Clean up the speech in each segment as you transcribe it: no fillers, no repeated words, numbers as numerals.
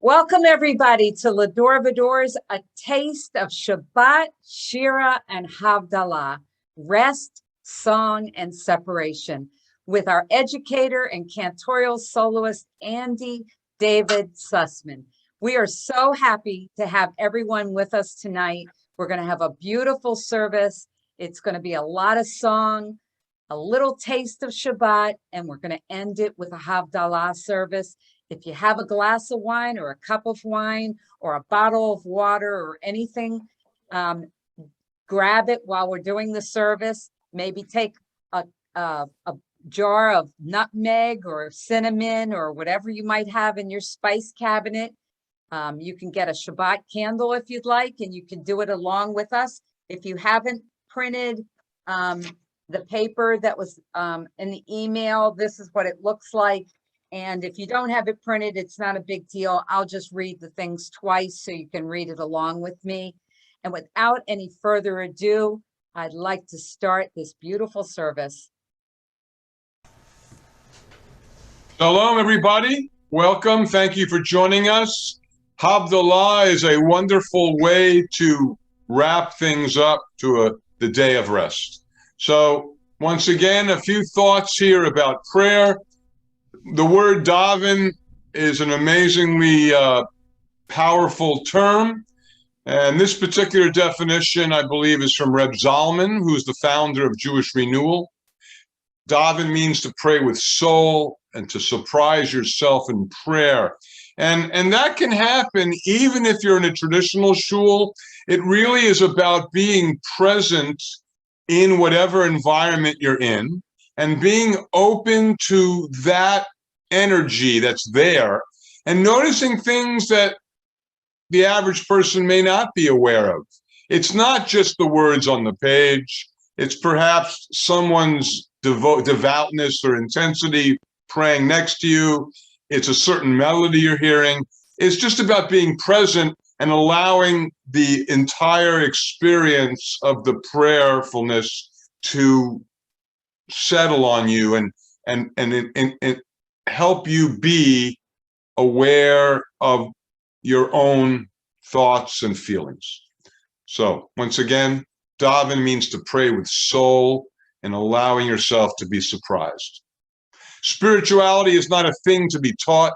Welcome, everybody, to Va-Dor's A Taste of Shabbat, Shirah, and Havdalah, Rest, Song, and Separation, with our educator and cantorial soloist, Andrew Susman. We are so happy to have everyone with us tonight. We're going to have a beautiful service. It's going to be a lot of song, a little taste of Shabbat, and we're going to end it with a Havdalah service. If you have a glass of wine or a cup of wine or a bottle of water or anything, grab it while we're doing the service. Maybe take a jar of nutmeg or cinnamon or whatever you might have in your spice cabinet. You can get a Shabbat candle if you'd like, and you can do it along with us. If you haven't printed the paper that was in the email, this is what it looks like. And if you don't have it printed, it's not a big deal. I'll just read the things twice so you can read it along with me. And without any further ado, I'd like to start this beautiful service. Shalom, everybody. Welcome. Thank you for joining us. Havdalah is a wonderful way to wrap things up to the day of rest. So once again, a few thoughts here about prayer. The word daven is an amazingly powerful term. And this particular definition, I believe, is from Reb Zalman, who's the founder of Jewish Renewal. Daven means to pray with soul and to surprise yourself in prayer. And that can happen even if you're in a traditional shul. It really is about being present in whatever environment you're in and being open to that energy that's there and noticing things that the average person may not be aware of. It's not just the words on the page. It's perhaps someone's devoutness or intensity praying next to you. It's a certain melody you're hearing. It's just about being present and allowing the entire experience of the prayerfulness to settle on you and help you be aware of your own thoughts and feelings. So once again, daven means to pray with soul and allowing yourself to be surprised. Spirituality is not a thing to be taught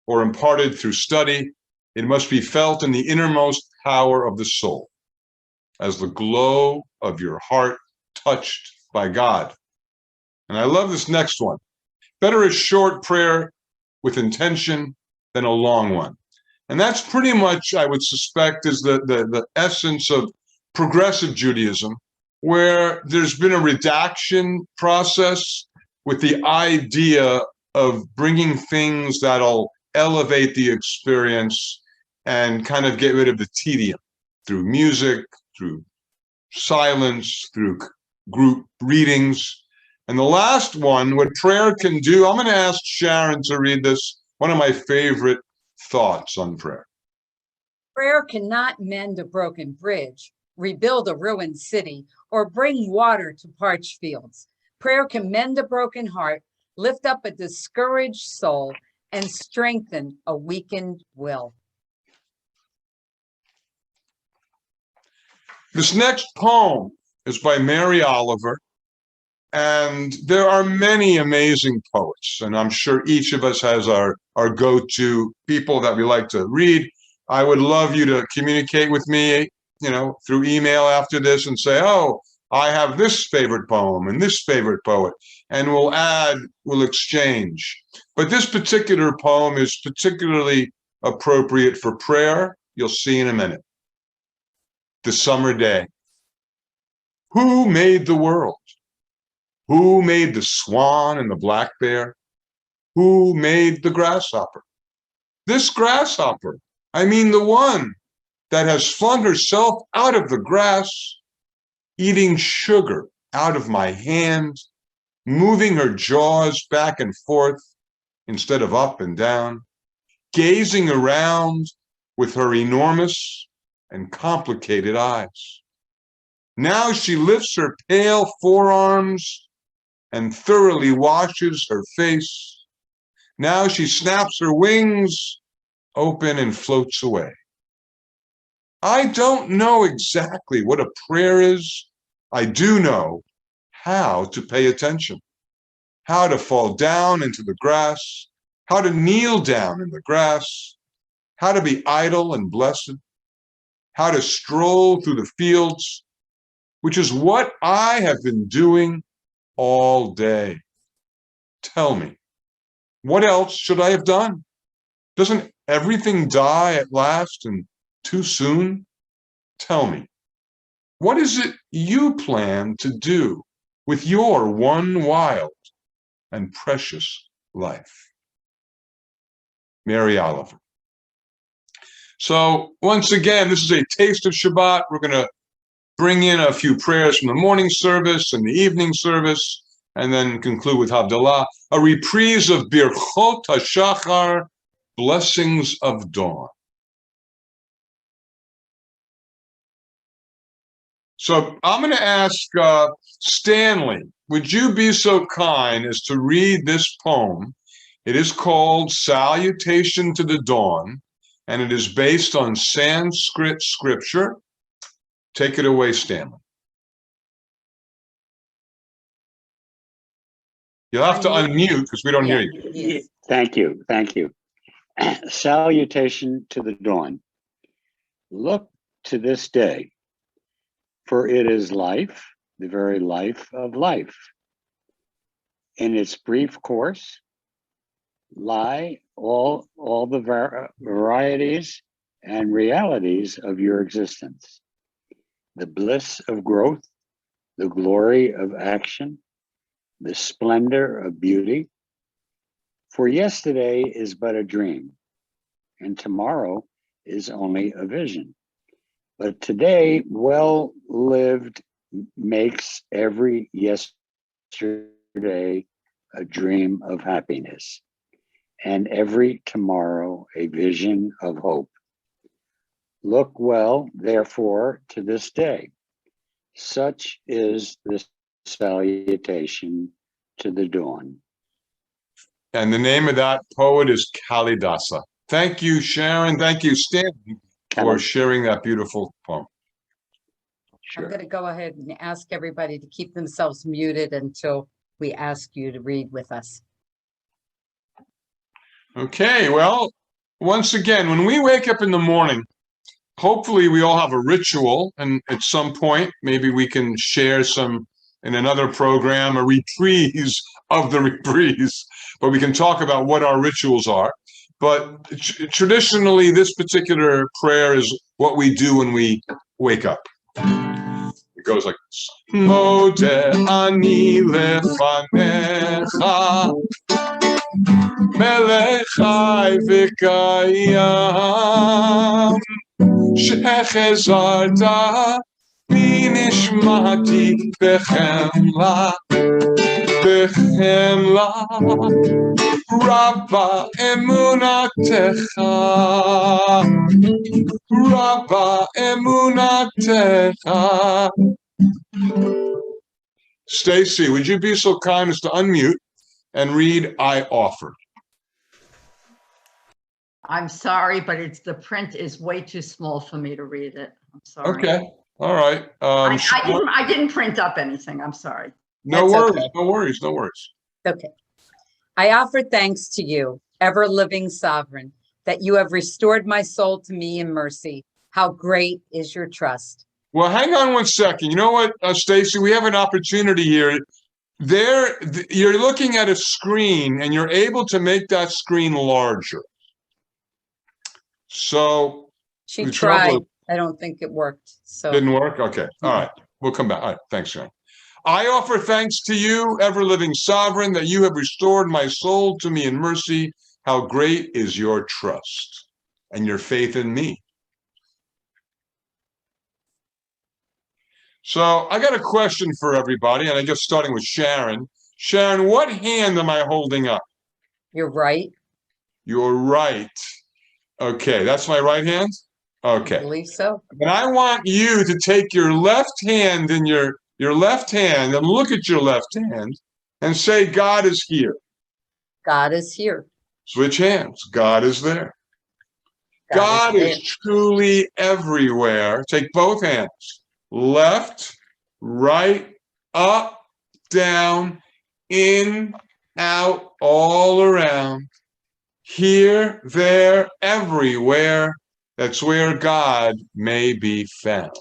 or imparted through study. It must be felt in the innermost power of the soul, as the glow of your heart touched by God. And I love this next one. Better a short prayer with intention than a long one. And that's pretty much, I would suspect, is the essence of progressive Judaism, where there's been a redaction process with the idea of bringing things that'll elevate the experience and kind of get rid of the tedium through music, through silence, through group readings. And the last one, what prayer can do, I'm going to ask Sharon to read this, one of my favorite thoughts on prayer. Prayer cannot mend a broken bridge, rebuild a ruined city, or bring water to parched fields. Prayer can mend a broken heart, lift up a discouraged soul, and strengthen a weakened will. This next poem is by Mary Oliver. And there are many amazing poets, and I'm sure each of us has our go-to people that we like to read. I would love you to communicate with me, through email after this and say, oh, I have this favorite poem and this favorite poet, and we'll exchange. But this particular poem is particularly appropriate for prayer. You'll see in a minute. The Summer Day. Who made the world? Who made the swan and the black bear? Who made the grasshopper? This grasshopper, I mean the one that has flung herself out of the grass, eating sugar out of my hand, moving her jaws back and forth instead of up and down, gazing around with her enormous and complicated eyes. Now she lifts her pale forearms and thoroughly washes her face. Now she snaps her wings open and floats away. I don't know exactly what a prayer is. I do know how to pay attention, how to fall down into the grass, how to kneel down in the grass, how to be idle and blessed, how to stroll through the fields, which is what I have been doing all day. Tell me, what else should I have done? Doesn't everything die at last and too soon? Tell me, what is it you plan to do with your one wild and precious life? Mary Oliver. So once again, this is a taste of Shabbat. We're going to bring in a few prayers from the morning service and the evening service, and then conclude with Havdalah, a reprise of Birchot HaShachar, blessings of dawn. So I'm going to ask Stanley, would you be so kind as to read this poem? It is called Salutation to the Dawn, and it is based on Sanskrit scripture. Take it away, Stanley. You'll have to unmute because we don't hear you. Yes. Thank you. Thank you. Salutation to the dawn. Look to this day, for it is life, the very life of life. In its brief course lie all the varieties and realities of your existence. The bliss of growth, the glory of action, the splendor of beauty. For yesterday is but a dream, and tomorrow is only a vision. But today, well lived, makes every yesterday a dream of happiness, and every tomorrow a vision of hope. Look well, therefore, to this day. Such is the salutation to the dawn. And the name of that poet is Kalidasa. Thank you, Sharon. Thank you, Stanley, for sharing that beautiful poem. Sure. I'm going to go ahead and ask everybody to keep themselves muted until we ask you to read with us. Okay, well, once again, when we wake up in the morning, hopefully we all have a ritual, and at some point, maybe we can share some in another program, a reprise of the reprise, but we can talk about what our rituals are. But traditionally, this particular prayer is what we do when we wake up. It goes like this. Modeh ani lefanecha melech chai v'kayam shechezarta mi nishmati bechemla Rabba emunatecha Rabba emunatecha. Stacy, would you be so kind as to unmute and read I offered? I'm sorry, but the print is way too small for me to read it. I'm sorry. Okay. All right. I didn't print up anything. I'm sorry. No worries. Okay. No worries. No worries. Okay. I offer thanks to you, ever-living sovereign, that you have restored my soul to me in mercy. How great is your trust. Well, hang on one second. You know what, Stacy? We have an opportunity here. You're looking at a screen, and you're able to make that screen larger. So she tried. I don't think it worked. So didn't work? Okay. All right. We'll come back. All right. Thanks, Sharon. I offer thanks to you, ever-living sovereign, that you have restored my soul to me in mercy. How great is your trust and your faith in me. So I got a question for everybody, and I guess starting with Sharon. Sharon, what hand am I holding up? Your right. Your right. Okay, that's my right hand? Okay. I believe so. And I want you to take your left hand in your left hand and look at your left hand and say, God is here. God is here. Switch hands. God is there. God is truly everywhere. Take both hands. Left, right, up, down, in, out, all around. Here, there, everywhere. That's where God may be found.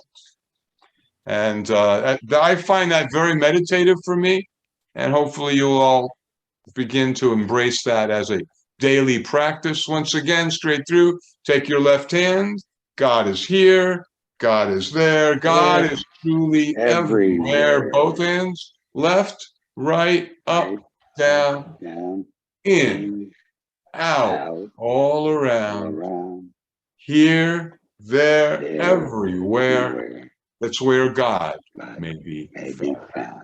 And I find that very meditative for me. And hopefully you'll all begin to embrace that as a daily practice. Once again, straight through, take your left hand. God is here. God is there. God is truly everywhere. Both hands, left, right, up, down, in, out, all around. Here, there, everywhere. That's where God may be found.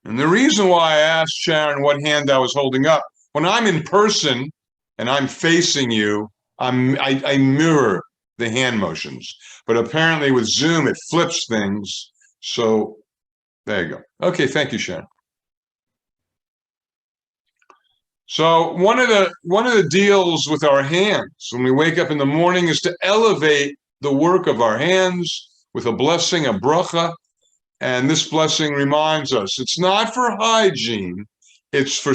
And the reason why I asked Sharon what hand I was holding up, when I'm in person and I'm facing you, I mirror the hand motions. But apparently with Zoom, it flips things. So there you go. Okay, thank you, Sharon. So one of the deals with our hands when we wake up in the morning is to elevate the work of our hands with a blessing, a bracha. And this blessing reminds us it's not for hygiene, it's for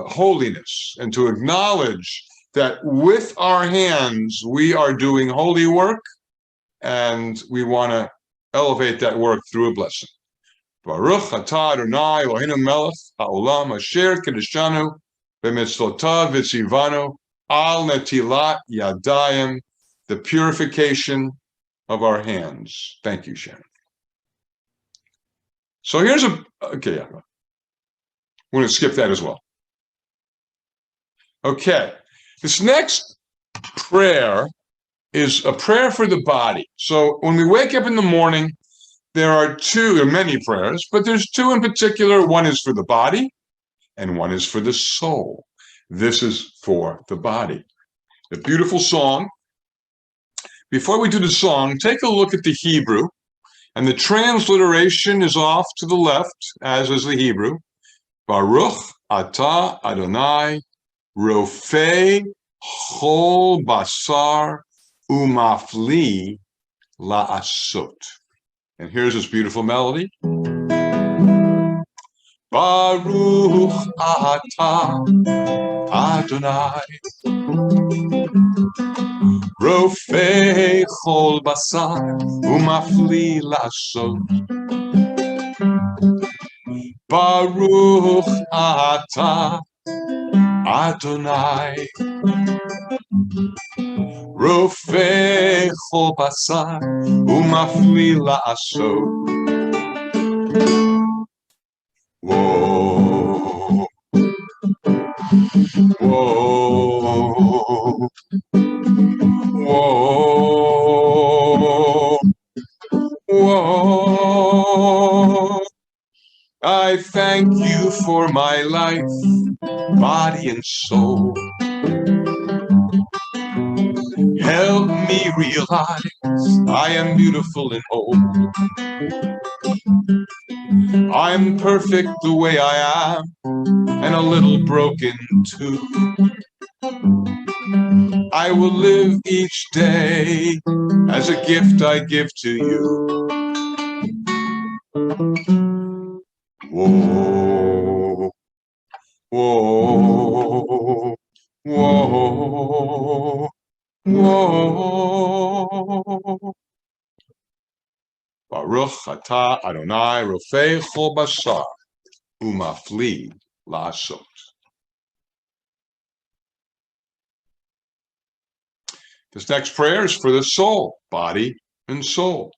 holiness, and to acknowledge that with our hands we are doing holy work, and we want to elevate that work through a blessing. Baruch atah Adonai Eloheinu melech haolam asher kiddushanu b'mitzvotav v'tzivanu al netilat yadayim, the purification of our hands. Thank you, Sharon. So here's okay, yeah. We're going to skip that as well. Okay, this next prayer is a prayer for the body. So when we wake up in the morning, there are many prayers, but there's two in particular. One is for the body and one is for the soul. This is for the body. A beautiful song. Before we do the song, take a look at the Hebrew, and the transliteration is off to the left, as is the Hebrew. Baruch atah Adonai rofei chol basar umafli la'asot. And here's this beautiful melody. Baruch atah Adonai rofei chol basar umafli la'asot. Baruch atah Adonai rofei chol basar umafli la'asot. Whoa, whoa, whoa, whoa. I thank you for my life, body and soul. Help me realize I am beautiful and whole. I'm perfect the way I am, and a little broken too. I will live each day as a gift I give to you. Whoa, whoa, whoa, whoa. Baruch atah Adonai rofei chol basar umafli la'asot. This next prayer is for the soul, body and soul.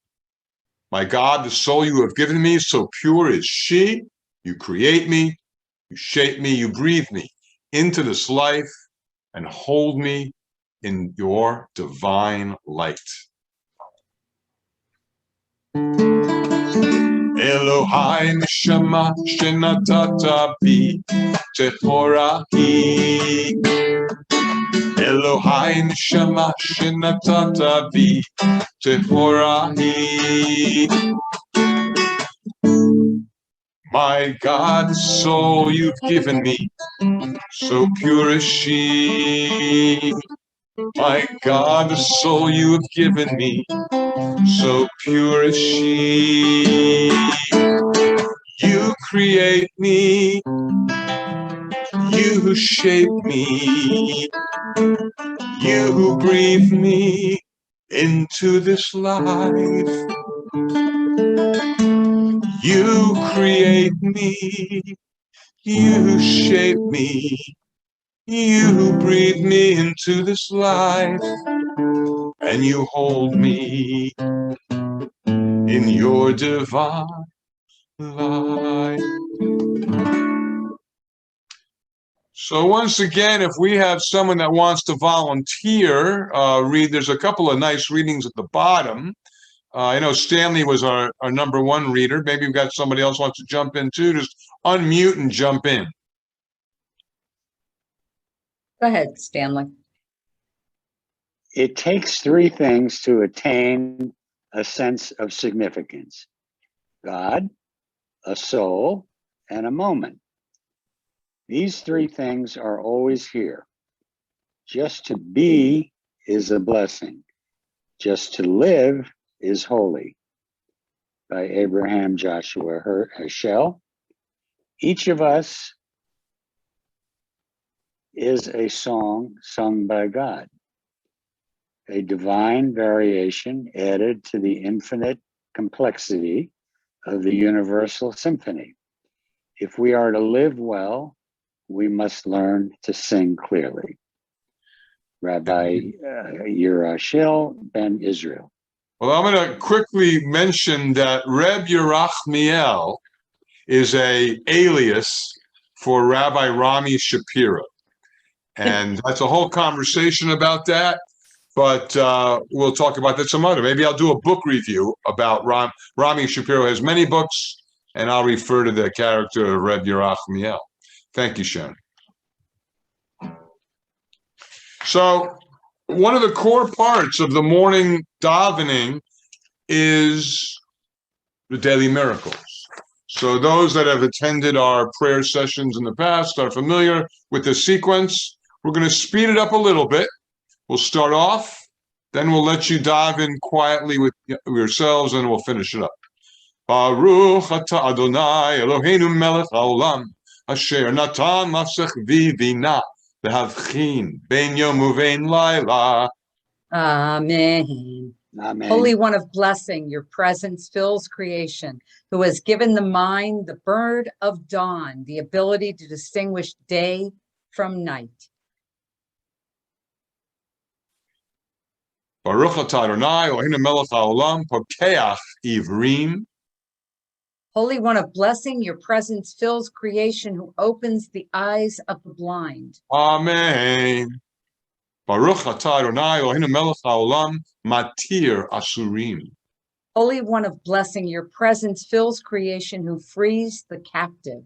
My God, the soul you have given me, so pure is she. You create me, you shape me, you breathe me into this life and hold me in your divine light. Elohai neshama shenatata bi tehorahi. Elohai neshama shenatata bi tehorahi. My God, the soul you've given me, so pure is she. My God, the soul you have given me, so pure is she. You create me, you shape me, you breathe me into this life. You create me, you shape me, you breathe me into this life, and you hold me in your divine life. So once again, if we have someone that wants to volunteer, there's a couple of nice readings at the bottom. I know Stanley was our number one reader. Maybe we've got somebody else wants to jump in too. Just unmute and jump in. Go ahead, Stanley. It takes three things to attain a sense of significance: God, a soul, and a moment. These three things are always here. Just to be is a blessing. Just to live is holy. By Abraham Joshua Heschel. Each of us is a song sung by God, a divine variation added to the infinite complexity of the universal symphony. If we are to live well, we must learn to sing clearly. Rabbi Yerashil ben Israel. Well, I'm going to quickly mention that Reb Yerachmiel is a alias for Rabbi Rami Shapiro. And that's a whole conversation about that. But we'll talk about that some other. Maybe I'll do a book review about Rami Shapiro. Has many books, and I'll refer to the character of Reb Yerachmiel. Thank you, Sharon. So one of the core parts of the morning davening is the daily miracles. So those that have attended our prayer sessions in the past are familiar with the sequence. We're going to speed it up a little bit. We'll start off, then we'll let you dive in quietly with yourselves, and we'll finish it up. Baruch atah Adonai Eloheinu melech haolam, asher natan nafsech v'bina v'havchin ben yom uvein laila. Amen. Amen. Holy One of blessing, your presence fills creation, who has given the mind, the bird of dawn, the ability to distinguish day from night. Baruch atah Adonai Eloheinu melech haolam, pokeach ivrim. Holy One of blessing, your presence fills creation, who opens the eyes of the blind. Amen. Baruch atah Adonai Eloheinu melech haolam, matir asurim. Holy One of blessing, your presence fills creation, who frees the captive.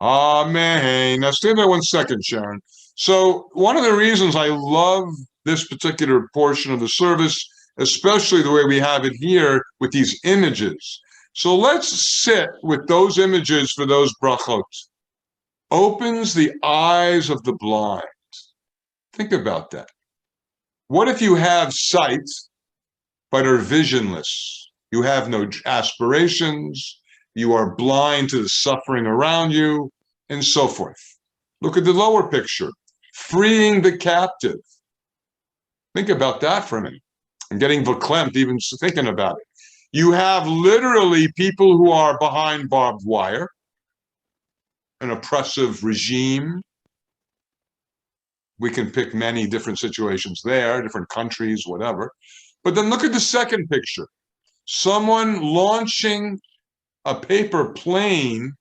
Amen. Now stay there 1 second, Sharon. So one of the reasons I love this particular portion of the service, especially the way we have it here with these images. So let's sit with those images for those brachot. Opens the eyes of the blind. Think about that. What if you have sight, but are visionless? You have no aspirations. You are blind to the suffering around you, and so forth. Look at the lower picture. Freeing the captive. Think about that for a minute. I'm getting verklempt even thinking about it. You have literally people who are behind barbed wire, an oppressive regime. We can pick many different situations there, different countries, whatever. But then look at the second picture. Someone launching a paper plane,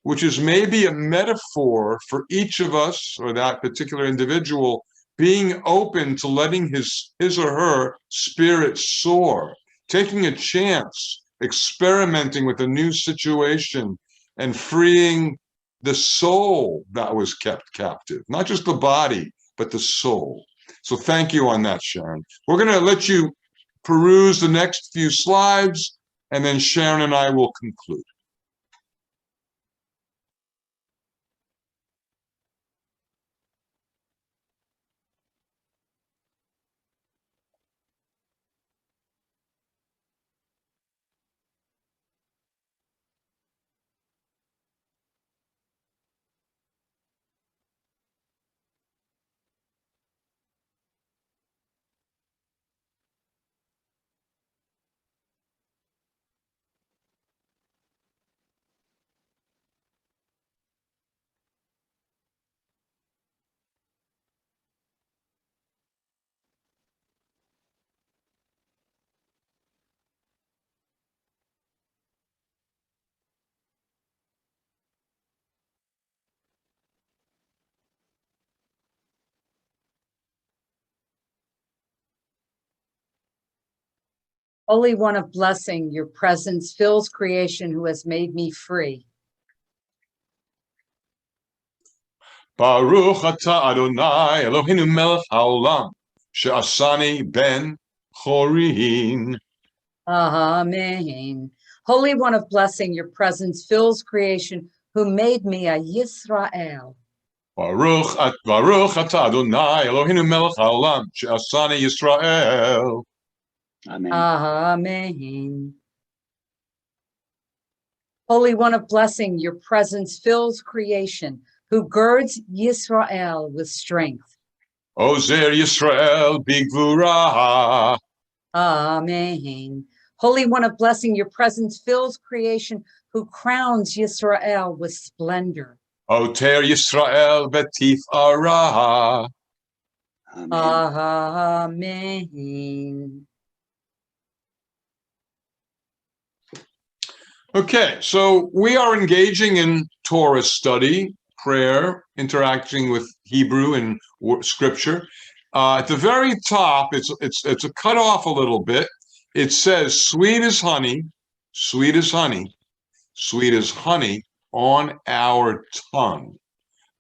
which is maybe a metaphor for each of us or that particular individual being open to letting his or her spirit soar, taking a chance, experimenting with a new situation, and freeing the soul that was kept captive, not just the body, but the soul. So thank you on that, Sharon. We're going to let you peruse the next few slides, and then Sharon and I will conclude. Holy One of blessing, your presence fills creation who has made me free. Baruch atah Adonai Eloheinu melech haolam she'asani ben chorin. Amen. Holy One of blessing, your presence fills creation who made me a Yisrael. Baruch atah Adonai Eloheinu melech haolam she'asani Yisrael. Amen. Amen. Holy One of blessing, your presence fills creation who girds Yisrael with strength. Ozer Yisrael bigvura. Amen. Holy One of blessing, your presence fills creation who crowns Yisrael with splendor. Oter Yisrael betifara. Amen. Amen. Okay, so we are engaging in Torah study, prayer, interacting with Hebrew and scripture. At the very top, it's a cut off a little bit. It says, "Sweet as honey, sweet as honey, sweet as honey on our tongue.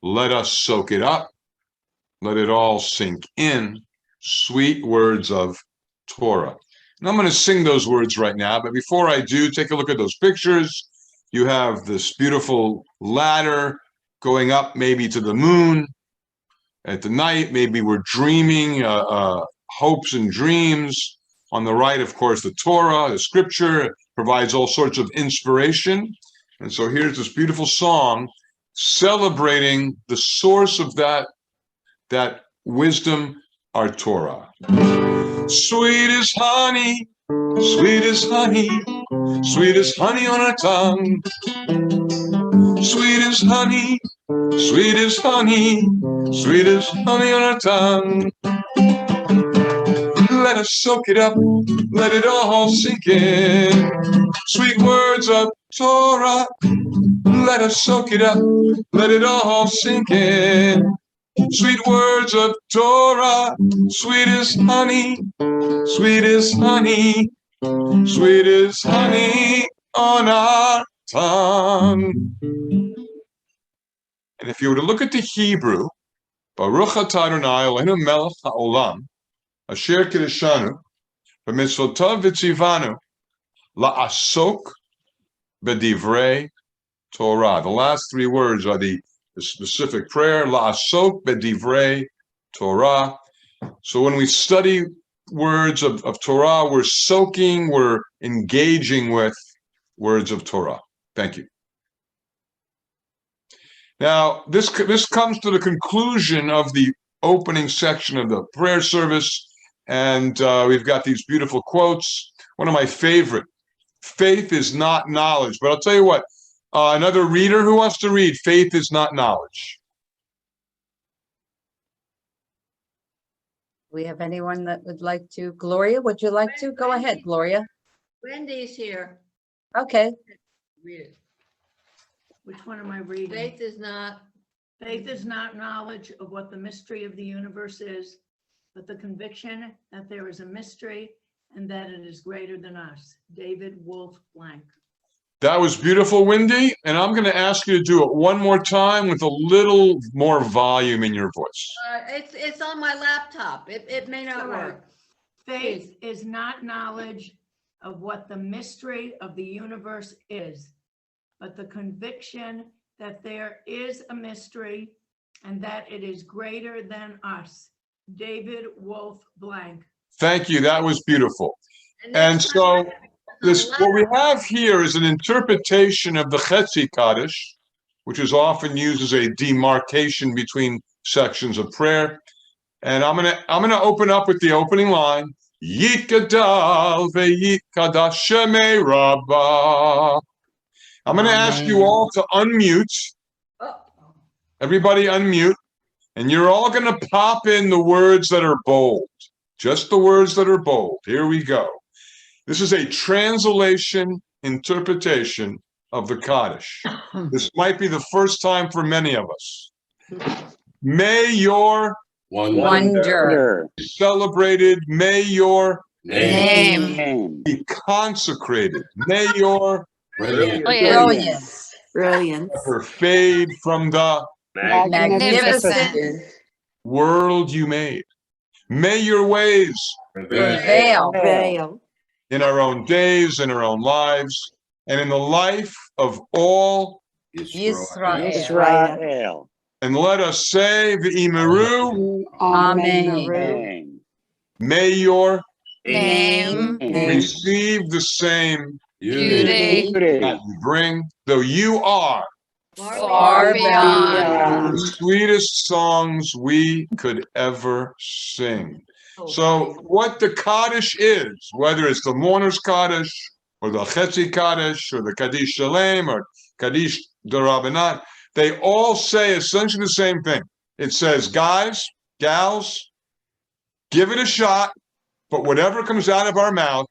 Let us soak it up. Let it all sink in. Sweet words of Torah." And I'm going to sing those words right now. But before I do, take a look at those pictures. You have this beautiful ladder going up maybe to the moon. At the night, maybe we're dreaming hopes and dreams. On the right, of course, the Torah, the scripture, provides all sorts of inspiration. And so here's this beautiful song celebrating the source of that wisdom, our Torah. Sweet as honey, sweet as honey, sweet as honey on our tongue. Sweet as honey, sweet as honey, sweet as honey on our tongue. Let us soak it up, let it all sink in. Sweet words of Torah, let us soak it up, let it all sink in. Sweet words of Torah, sweet as honey, sweet as honey, sweet as honey on our tongue. And if you were to look at the Hebrew, Baruch atah Adonai Eloheinu melech haolam, asher kiddushanu, b'mitzvotav v'tzivanu, la'asok b'divrei Torah. The last three words are the specific prayer, la'asok b'divrei Torah. So when we study words of Torah, we're soaking, we're engaging with words of Torah. Thank you. Now, this comes to the conclusion of the opening section of the prayer service, and we've got these beautiful quotes. One of my favorite, faith is not knowledge. But I'll tell you what, another reader who wants to read, faith is not knowledge. We have anyone that would like to? Gloria, would you like to? Go ahead, Gloria. Wendy's here. Okay. Read it. Which one am I reading? Faith is not, Faith is not knowledge of what the mystery of the universe is, but the conviction that there is a mystery and that it is greater than us. David Wolf Blank. That was beautiful, Wendy, and I'm going to ask you to do it one more time with a little more volume in your voice. it's on my laptop. It may not work. Faith is not knowledge of what the mystery of the universe is, but the conviction that there is a mystery and that it is greater than us. David Wolf Blank. Thank you. That was beautiful. And so what we have here is an interpretation of the Chetzi Kaddish, which is often used as a demarcation between sections of prayer. And I'm gonna open up with the opening line. Yikadal ve'yikadash shemei Rabbah. I'm going to ask you all to unmute. Everybody unmute. And you're all going to pop in the words that are bold. Just the words that are bold. Here we go. This is a translation interpretation of the Kaddish. This might be the first time for many of us. May your wonder celebrated, may your Name. Be consecrated. May your Brilliance. Brilliance. ever fade from the Magnificent. world you made. May your ways Prevail. Veil. in our own days, in our own lives, and in the life of all. Yisrael. Israel. And let us say, V'imeru, Amen. Name. may your Name. receive the same Beauty. that you bring, though you are Far beyond. the sweetest songs we could ever sing. So what the Kaddish is, whether it's the mourner's Kaddish or the Chetzi Kaddish or the Kaddish Shalem or Kaddish D'Rabbanan, they all say essentially the same thing. It says, guys, gals, give it a shot, but whatever comes out of our mouth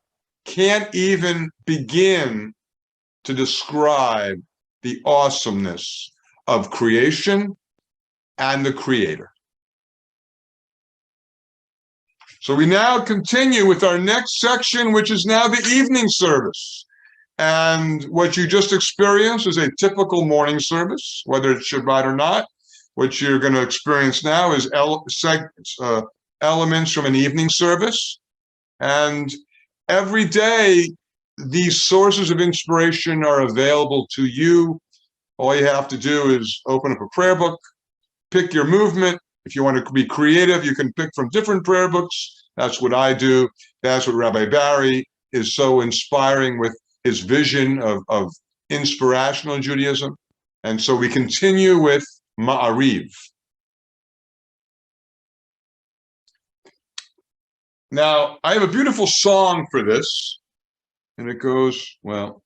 can't even begin to describe the awesomeness of creation and the Creator. So we now continue with our next section, which is now the evening service. And what you just experienced is a typical morning service, whether it's Shabbat or not. What you're going to experience now is elements from an evening service. And every day, these sources of inspiration are available to you. All you have to do is open up a prayer book, pick your movement. If you want to be creative, you can pick from different prayer books. That's what I do. That's what Rabbi Barry is so inspiring with his vision of inspirational Judaism. And so we continue with Ma'ariv. Now, I have a beautiful song for this, and it goes, well,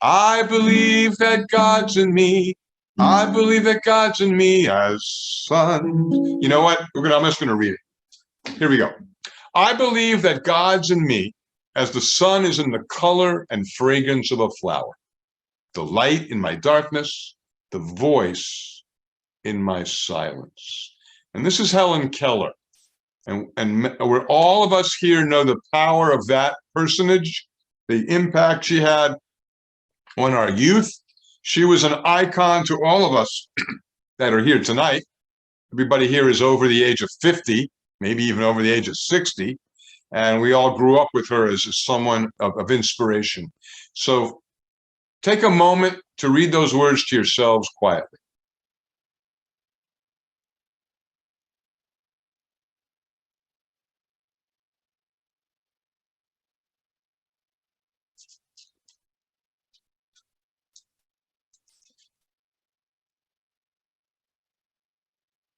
I believe that God's in me. I believe that God's in me as son. You know what? I'm just going to read it. Here we go. I believe that God's in me as the sun is in the color and fragrance of a flower, the light in my darkness, the voice in my silence. And this is Helen Keller. And we're all of us here know the power of that personage, the impact she had on our youth. She was an icon to all of us that are here tonight. Everybody here is over the age of 50, maybe even over the age of 60. And we all grew up with her as someone of inspiration. So take a moment to read those words to yourselves quietly.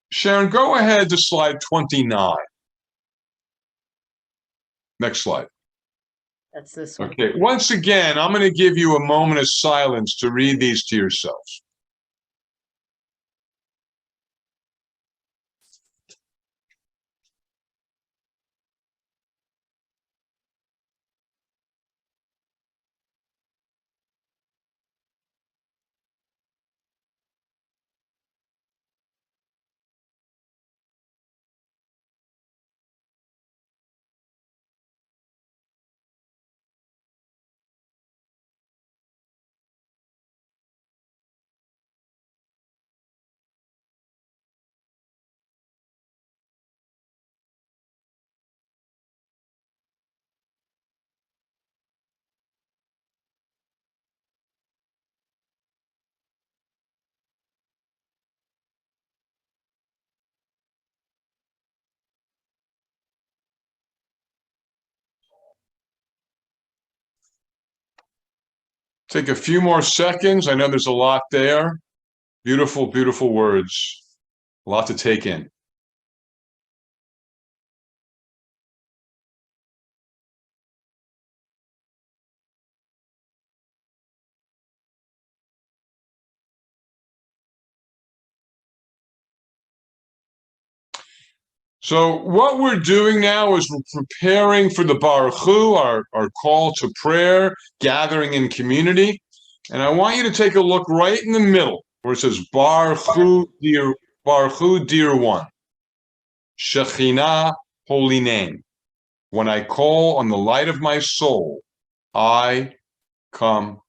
Sharon, go ahead to slide 29. Next slide. That's this one. Okay, once again, I'm going to give you a moment of silence to read these to yourselves. Take a few more seconds. I know there's a lot there. Beautiful, beautiful words. A lot to take in. So what we're doing now is we're preparing for the Baruch Hu, our call to prayer, gathering in community. And I want you to take a look right in the middle where it says Baruch Hu, dear one. Shekhinah, holy name. When I call on the light of my soul, I come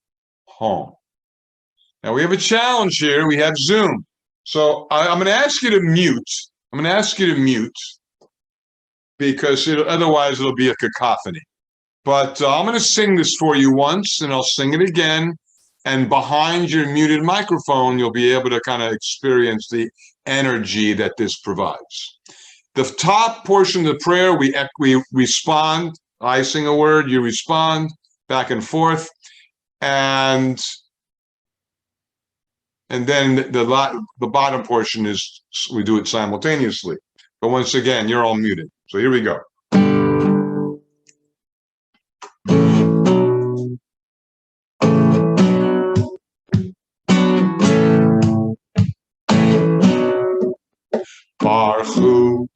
home. Now we have a challenge here. We have Zoom. So I'm going to ask you to mute. I'm going to ask you to mute because otherwise it'll be a cacophony. But I'm going to sing this for you once, and I'll sing it again. And behind your muted microphone, you'll be able to kind of experience the energy that this provides. The top portion of the prayer, we respond. I sing a word, you respond, back and forth. And then the bottom portion is we do it simultaneously. But once again, you're all muted. So here we go.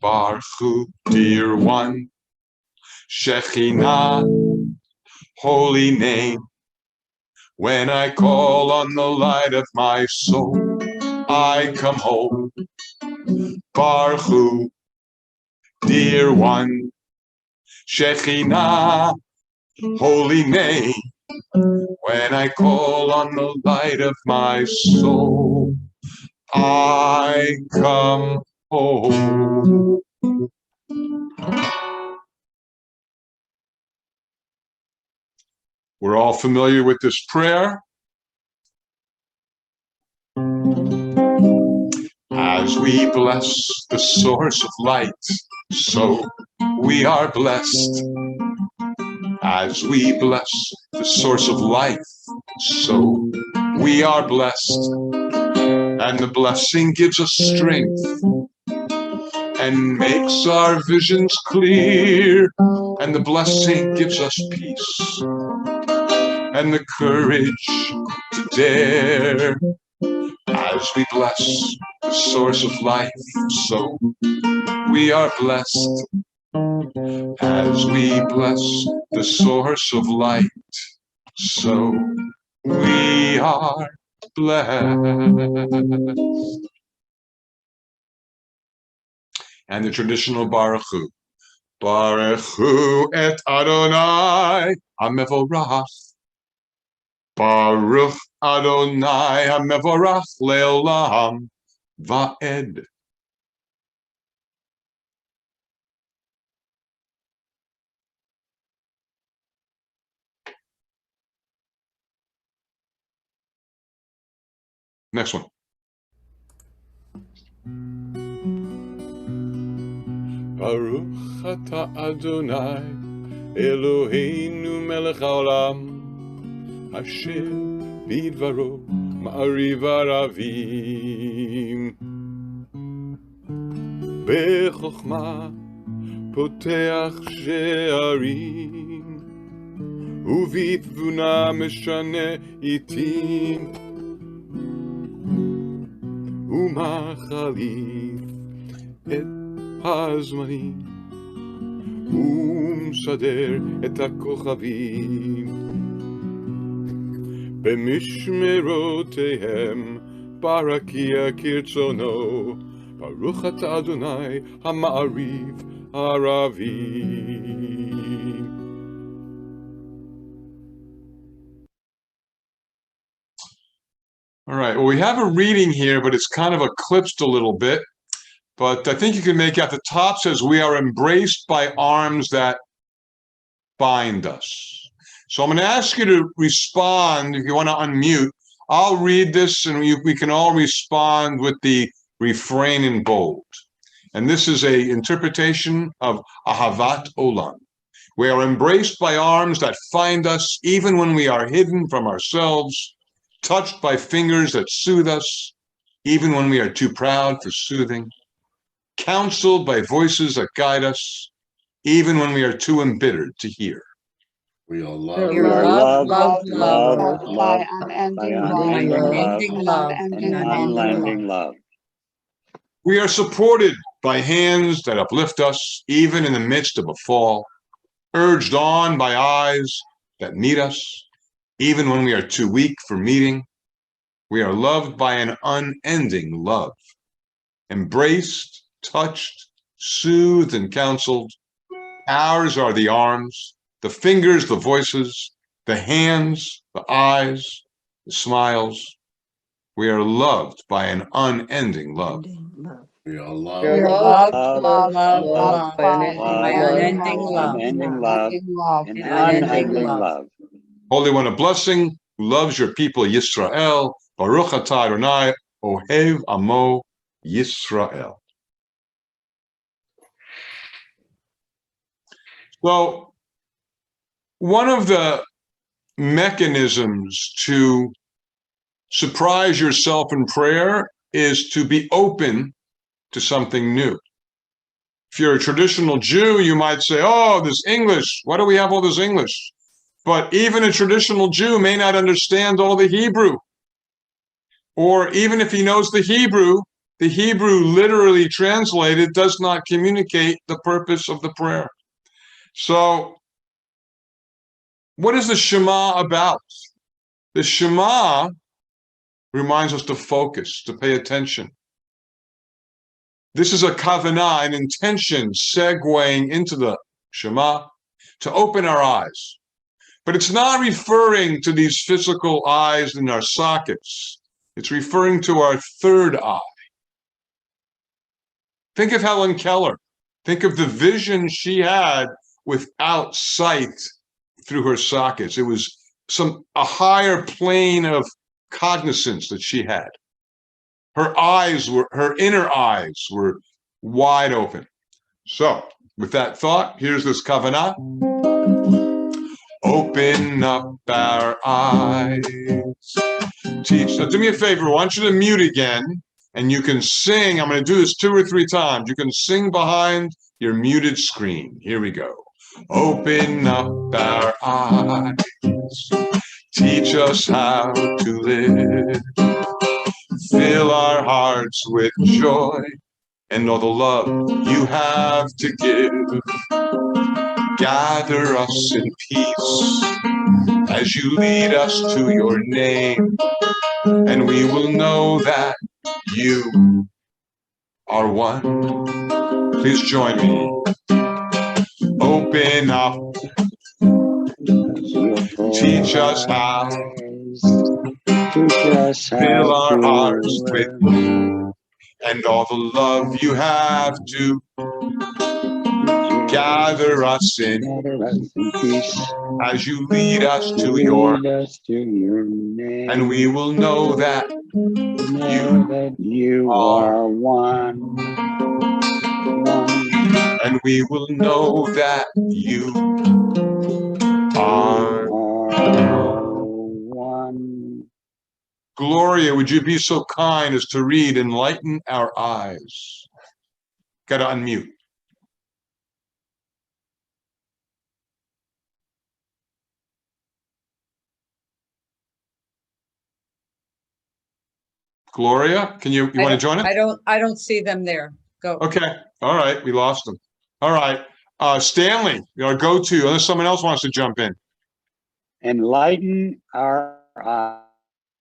Baruch Hu, dear one, Shekhinah, holy name. When I call on the light of my soul, I come home. Baruch Hu, dear one, Shekhinah, holy name. When I call on the light of my soul, I come home. We're all familiar with this prayer. As we bless the source of light, so we are blessed. As we bless the source of life, so we are blessed. And the blessing gives us strength and makes our visions clear. And the blessing gives us peace and the courage to dare. As we bless the source of life, so we are blessed. As we bless the source of light, so we are blessed. And the traditional Baruch Hu. Baruch Hu et Adonai HaMevorach. Baruch Adonai HaMevorach Le'olam Va'ed. Next one. Baruch Ata Adonai Eloheinu melech haolam Asher bidvaro ma'ariv aravim Bechokma poteach she'arim Uvitvuna meshane itim Umachalif et hazmanim ומסדר את הכוכבים במשמרותיהם ברקיע כרצונו ברוך אתה אדוני המעריב ערבים. All right, well, we have a reading here, but it's kind of eclipsed a little bit. But I think you can make out the top says, we are embraced by arms that bind us. So I'm going to ask you to respond if you want to unmute. I'll read this and we can all respond with the refrain in bold. And this is an interpretation of Ahavat Olam. We are embraced by arms that find us even when we are hidden from ourselves, touched by fingers that soothe us, even when we are too proud for soothing, counseled by voices that guide us, even when we are too embittered to hear. We are loved. We are loved, by unending love, and unending love. We are supported by hands that uplift us, even in the midst of a fall, urged on by eyes that meet us, even when we are too weak for meeting. We are loved by an unending love, embraced, touched, soothed, and counseled, Ours are the arms, the fingers, the voices, the hands, the eyes, the smiles. We are loved by an unending love. We are You're loved. loved by an unending love. Unending love. An An unending love. Holy One of blessing, who loves your people Yisrael, Baruch atah Adonai, Ohev Amo Yisrael. So, one of the mechanisms to surprise yourself in prayer is to be open to something new. If you're a traditional Jew, you might say, oh, this English, why do we have all this English? But even a traditional Jew may not understand all the Hebrew. Or even if he knows the Hebrew literally translated does not communicate the purpose of the prayer. So, what is the Shema about? The Shema reminds us to focus, to pay attention. This is a kavanah, an intention segueing into the Shema, to open our eyes. But it's not referring to these physical eyes in our sockets. It's referring to our third eye. Think of Helen Keller. Think of the vision she had without sight through her sockets. It was a higher plane of cognizance that she had. Her inner eyes were wide open. So, with that thought, here's this kavanah. Open up our eyes. Teach. Now, do me a favor. I want you to mute again, and you can sing. I'm going to do this 2 or 3 times. You can sing behind your muted screen. Here we go. Open up our eyes. Teach us how to live. Fill our hearts with joy and all the love you have to give. Gather us in peace as you lead us to your name, and we will know that you are one. Please join me. Open up. Teach us how. Fill our hearts with you and all the love you have to. Gather us in peace as you lead us to your name, and we will know that you are one. And we will know that you are one. Gloria, would you be so kind as to read Enlighten Our Eyes? Got to unmute. Gloria, you want to join us? I don't see them there. Go. Okay. All right. We lost them. All right. Stanley, our go-to, unless someone else wants to jump in. Enlighten our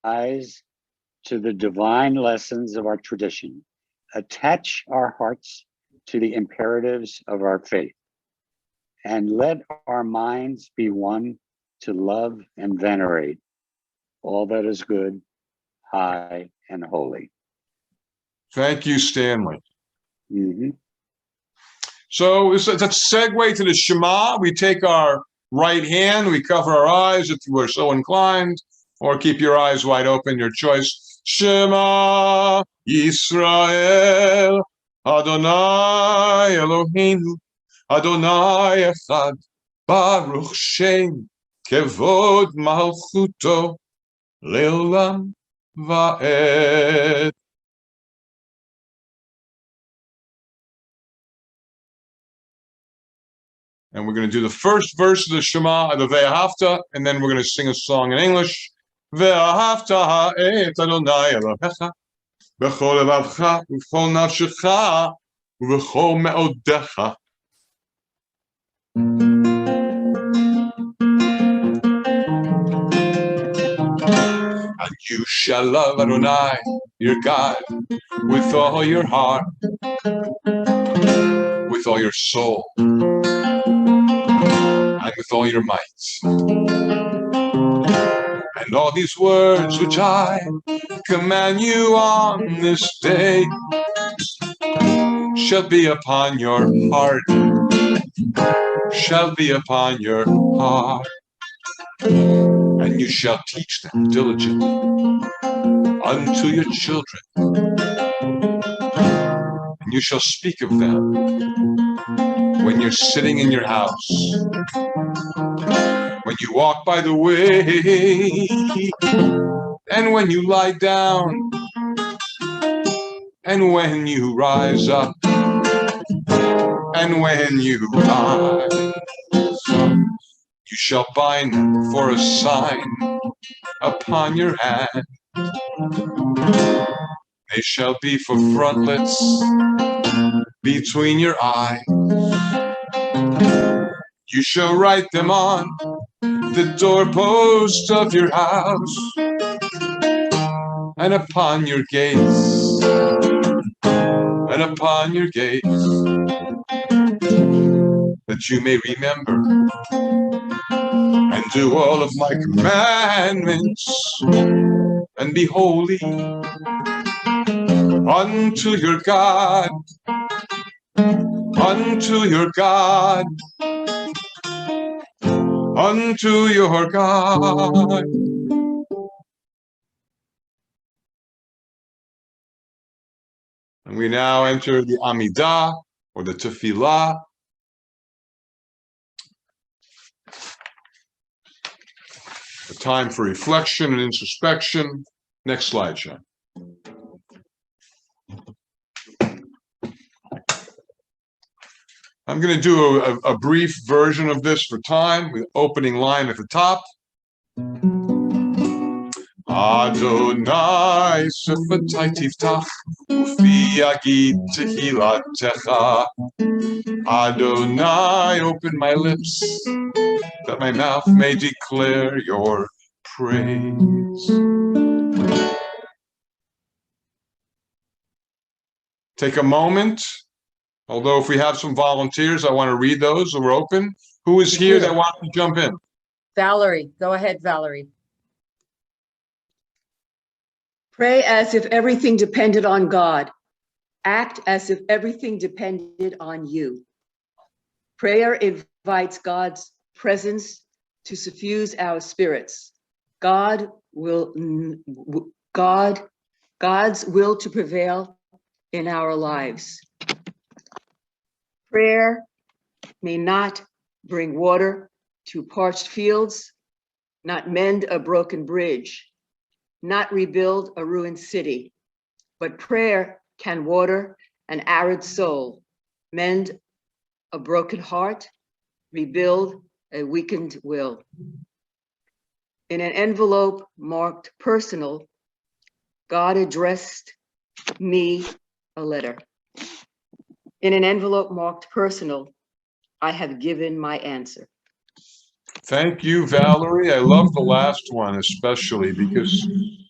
eyes to the divine lessons of our tradition. Attach our hearts to the imperatives of our faith. And let our minds be one to love and venerate all that is good, high, and holy. Thank you, Stanley. Mm-hmm. So let's segue to the Shema. We take our right hand, we cover our eyes if you are so inclined, or keep your eyes wide open, your choice. Shema Yisrael, Adonai Eloheinu, Adonai Echad, Baruch Shem, Kevod Malchuto, Leolam Va'ed. And we're going to do the first verse of the Shema, the Ve'ahavta, and then we're going to sing a song in English. Ve'ahavta ha'et Adonai Elohecha, b'chol levavcha, u'b'chol nafshecha, u'b'chol me'odecha. And you shall love Adonai, your God, with all your heart, with all your soul, mind with all your might. And all these words which I command you on this day shall be upon your heart, shall be upon your heart. And you shall teach them diligently unto your children. And you shall speak of them when you're sitting in your house, when you walk by the way, and when you lie down, and when you rise up, and when you rise up. You shall bind them for a sign upon your hand. They shall be for frontlets between your eyes. You shall write them on the doorpost of your house and upon your gates, and upon your gates, that you may remember and do all of my commandments and be holy unto your God, unto your God, unto your God. And we now enter the Amidah, or the Tefillah. A time for reflection and introspection. Next slide, Sean. I'm going to do a brief version of this for time, with opening line at the top. Adonai sefatai tiftach ufi yagid tehilatecha. Adonai, open my lips, that my mouth may declare your praise. Take a moment. Although if we have some volunteers, I want to read those, so we're open. Who is here that wants to jump in? Valerie, go ahead, Valerie. Pray as if everything depended on God. Act as if everything depended on you. Prayer invites God's presence to suffuse our spirits. God's will to prevail in our lives. Prayer may not bring water to parched fields, not mend a broken bridge, not rebuild a ruined city, but prayer can water an arid soul, mend a broken heart, rebuild a weakened will. In an envelope marked personal, God addressed me a letter. In an envelope marked personal, I have given my answer. Thank you, Valerie. I love the last one especially, because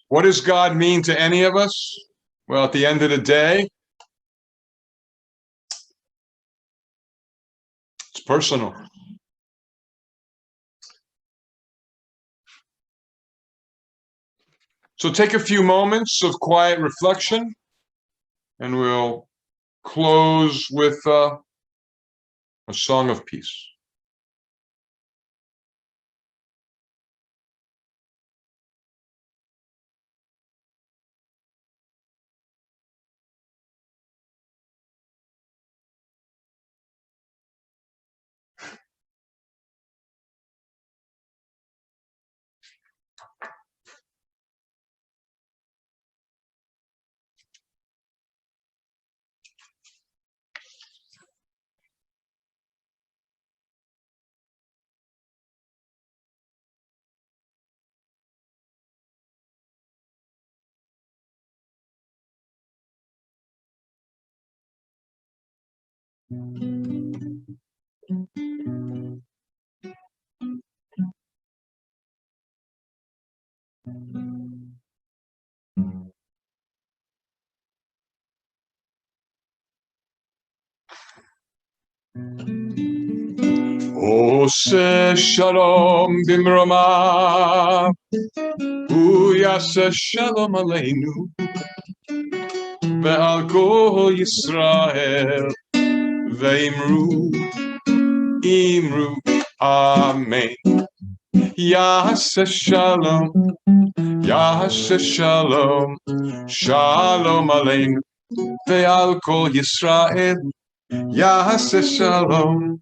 what does God mean to any of us? Well, at the end of the day, it's personal. So take a few moments of quiet reflection, and we'll close with a song of peace. Ose shalom bimroma, uyase shalom aleinu, ve'al kol Yisrael, ve'imru, imru, amen. Yase shalom, shalom aleinu, ve'al kol Yisrael, Yase shalom,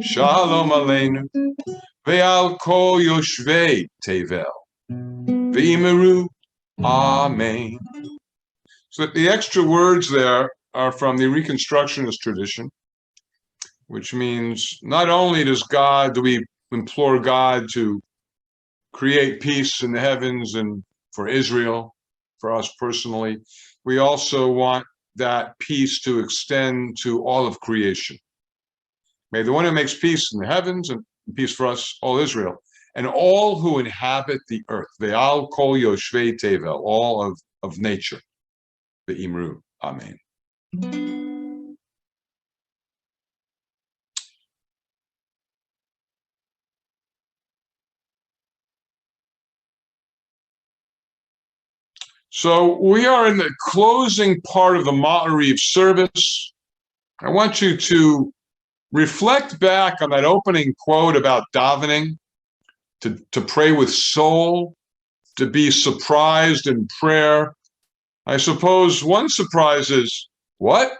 shalom aleinu, ve'al kol yoshvei tevel, ve'imeru, amen. So the extra words there are from the Reconstructionist tradition, which means not only do we implore God to create peace in the heavens and for Israel, for us personally, we also want that peace to extend to all of creation. May the one who makes peace in the heavens and peace for us, all Israel, and all who inhabit the earth, ve'al kol yoshvei tevel, all of nature, ve'imru, amen. So we are in the closing part of the Ma'ariv service. I want you to reflect back on that opening quote about davening, to pray with soul, to be surprised in prayer. I suppose one surprise is, what?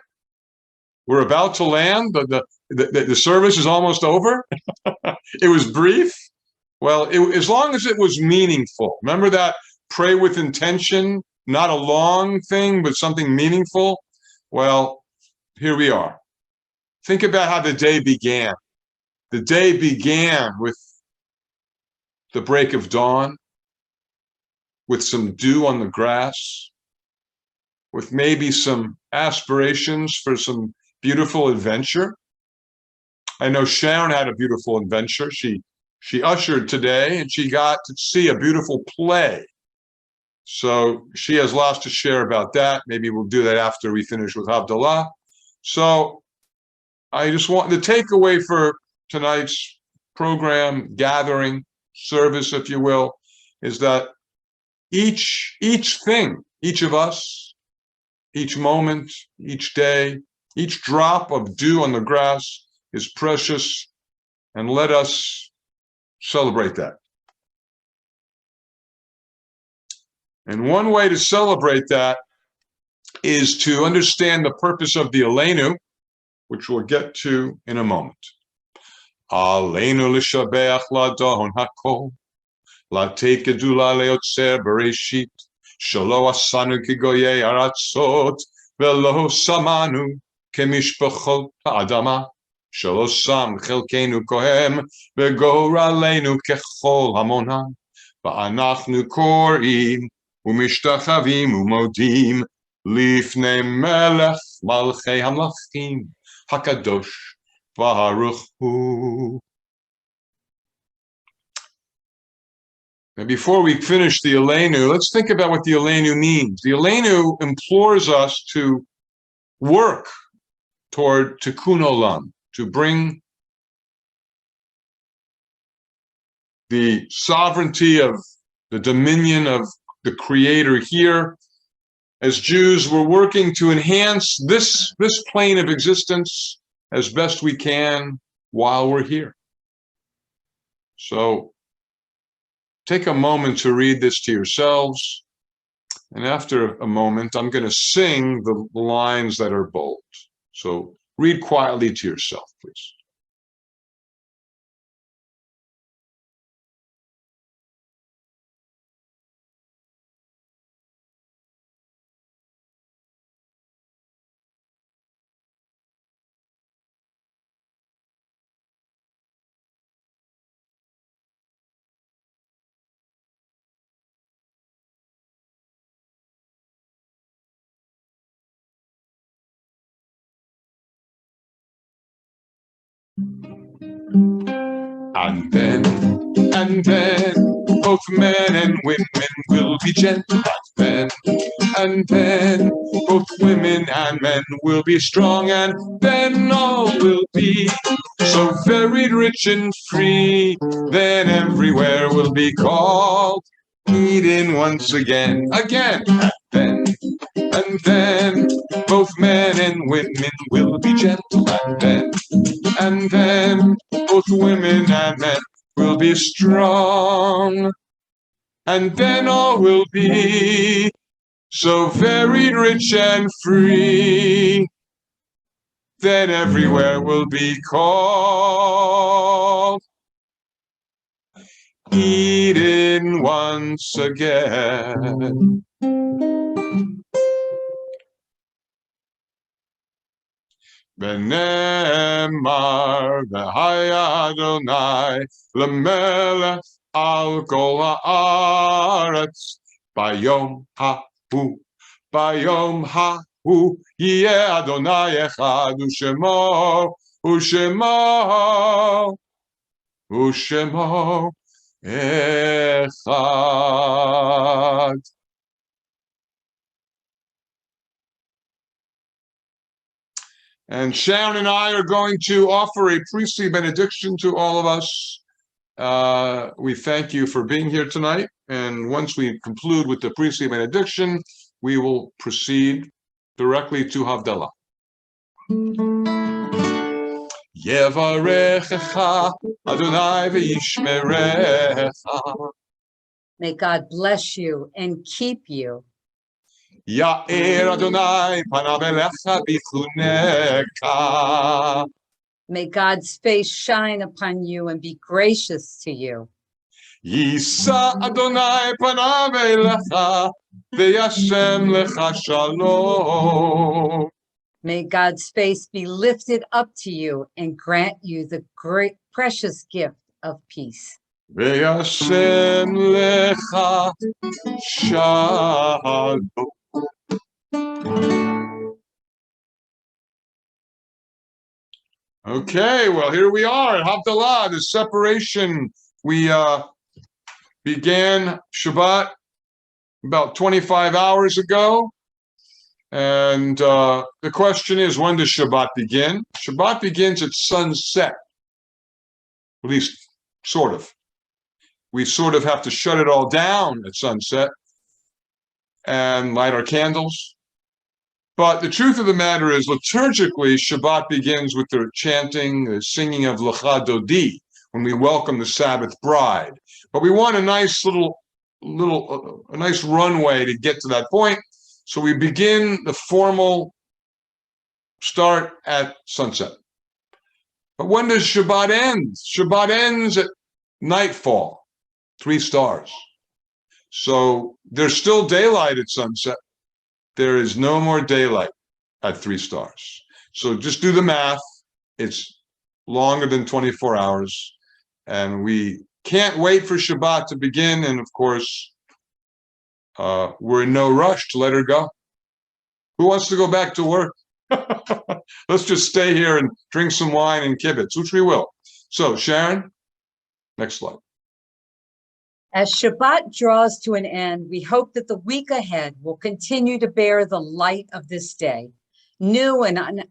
We're about to land, but the service is almost over? It was brief? Well, as long as it was meaningful. Remember that pray with intention, not a long thing, but something meaningful? Well, here we are. Think about how the day began. The day began with the break of dawn, with some dew on the grass, with maybe some aspirations for some beautiful adventure. I know Sharon had a beautiful adventure. She ushered today and she got to see a beautiful play. So she has lots to share about that. Maybe we'll do that after we finish with Havdalah. So I just want the takeaway for tonight's program, gathering, service, if you will, is that each thing, each of us, each moment, each day, each drop of dew on the grass is precious, and let us celebrate that. And one way to celebrate that is to understand the purpose of the Aleinu, which we'll get to in a moment. Aleinu l'shabeach ladon hakol, lateit gedula leotzer bereshit, shelo asanu kigoyei aratzot, velo samanu kemishpachot ha'adama, shelo sam chelkeinu kohem, vegoraleinu kechol hamonam, va'anachnu korim, umishtachavim umodim, lifnei melech malchei hamlachim, hakadosh baruch hu. Now, before we finish the Aleinu, let's think about what the Aleinu means. The Aleinu implores us to work toward tikkun olam, to bring the sovereignty of the dominion of the Creator here. As Jews, we're working to enhance this plane of existence as best we can while we're here. So take a moment to read this to yourselves. And after a moment, I'm going to sing the lines that are bold. So read quietly to yourself, please. And then, both men and women will be gentle. and then both women and men will be strong, and then all will be so very rich and free. Then everywhere will be called Eden once again, and then both men and women will be gentle, and then both women and men will be strong, and then all will be so very rich and free. Then everywhere will be called Eden once again. V'nemar v'haya Adonai l'melech al kol haaretz bayom ha'hu yeh Adonai echad u'shemo echad. And Sharon and I are going to offer a priestly benediction to all of us. We thank you for being here tonight. And once we conclude with the priestly benediction, we will proceed directly to Havdalah. Yevarechecha Adonai v'yishmerecha. May God bless you and keep you. Ya'er Adonai panav elecha b'chuneka. May God's face shine upon you and be gracious to you. Yisa Adonai panav elecha v'yashem lecha shalom. May God's face be lifted up to you and grant you the great precious gift of peace. V'yashem lecha shalom. Okay, well, here we are at Havdalah, the separation. We began Shabbat about 25 hours ago. And the question is, when does Shabbat begin? Shabbat begins at sunset, at least sort of. We sort of have to shut it all down at sunset and light our candles. But the truth of the matter is, liturgically, Shabbat begins with the chanting, the singing of Lecha Dodi, when we welcome the Sabbath bride. But we want a nice a nice runway to get to that point. So we begin the formal start at sunset. But when does Shabbat end? Shabbat ends at nightfall, 3 stars. So there's still daylight at sunset. There is no more daylight at 3 stars. So just do the math. It's longer than 24 hours. And we can't wait for Shabbat to begin. And of course, we're in no rush to let her go. Who wants to go back to work? Let's just stay here and drink some wine and kibbutz, which we will. So Sharon, next slide. As Shabbat draws to an end, we hope that the week ahead will continue to bear the light of this day. New and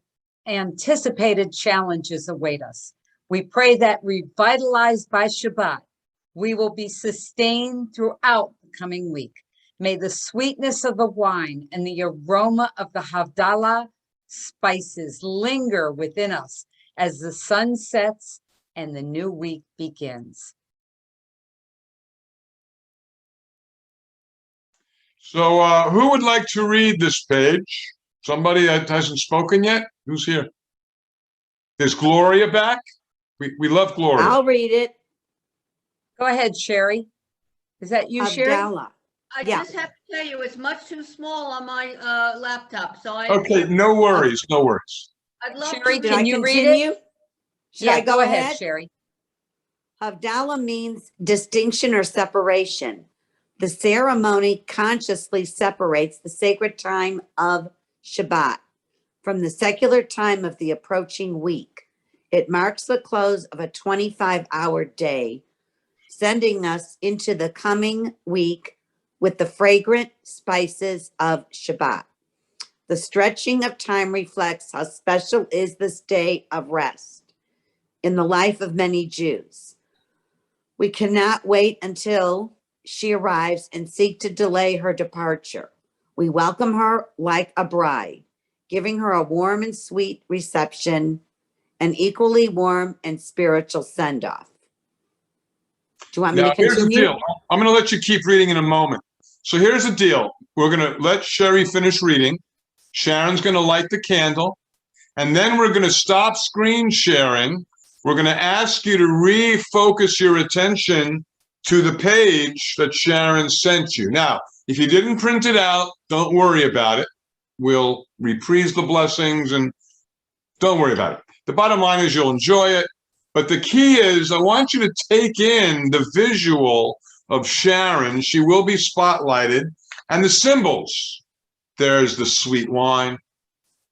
unanticipated challenges await us. We pray that, revitalized by Shabbat, we will be sustained throughout the coming week. May the sweetness of the wine and the aroma of the Havdalah spices linger within us as the sun sets and the new week begins. So who would like to read this page? Somebody that hasn't spoken yet? Who's here? Is Gloria back? We love Gloria. I'll read it. Go ahead, Sherry. Is that you, Sherry? Havdalah. I Yeah. just have to tell you, it's much too small on my laptop, so Okay, no worries, no worries. I'd love Sherry, to Can Can I you read it? continue? Should Yeah, I go ahead, Sherry. Havdalah means distinction or separation. The ceremony consciously separates the sacred time of Shabbat from the secular time of the approaching week. It marks the close of a 25-hour day, sending us into the coming week with the fragrant spices of Shabbat. The stretching of time reflects how special is this day of rest in the life of many Jews. We cannot wait until she arrives and seek to delay her departure. We welcome her like a bride, giving her a warm and sweet reception, an equally warm and spiritual send-off. Do you want me to continue? Here's the deal. I'm going to let you keep reading in a moment. So here's the deal. We're going to let Sherry finish reading. Sharon's going to light the candle, and then we're going to stop screen sharing. We're going to ask you to refocus your attention to the page that Sharon sent you. Now, if you didn't print it out, don't worry about it. We'll reprise the blessings and don't worry about it. The bottom line is you'll enjoy it. But the key is I want you to take in the visual of Sharon. She will be spotlighted. And the symbols. There's the sweet wine.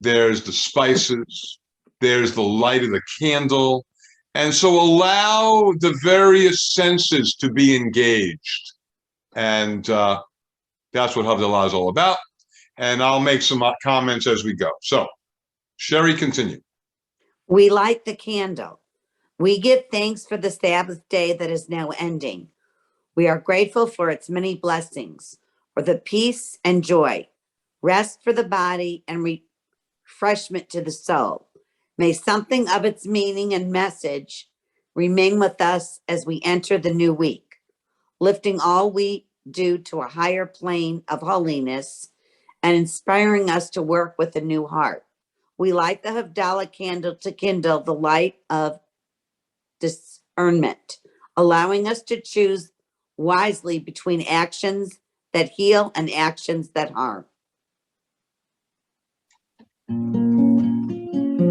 There's the spices. There's the light of the candle. And so allow the various senses to be engaged. And that's what Havdalah is all about. And I'll make some comments as we go. So, Sherry, continue. We light the candle. We give thanks for the Sabbath day that is now ending. We are grateful for its many blessings, for the peace and joy, rest for the body, and refreshment to the soul. May something of its meaning and message remain with us as we enter the new week, lifting all we do to a higher plane of holiness and inspiring us to work with a new heart. We light the Havdalah candle to kindle the light of discernment, allowing us to choose wisely between actions that heal and actions that harm.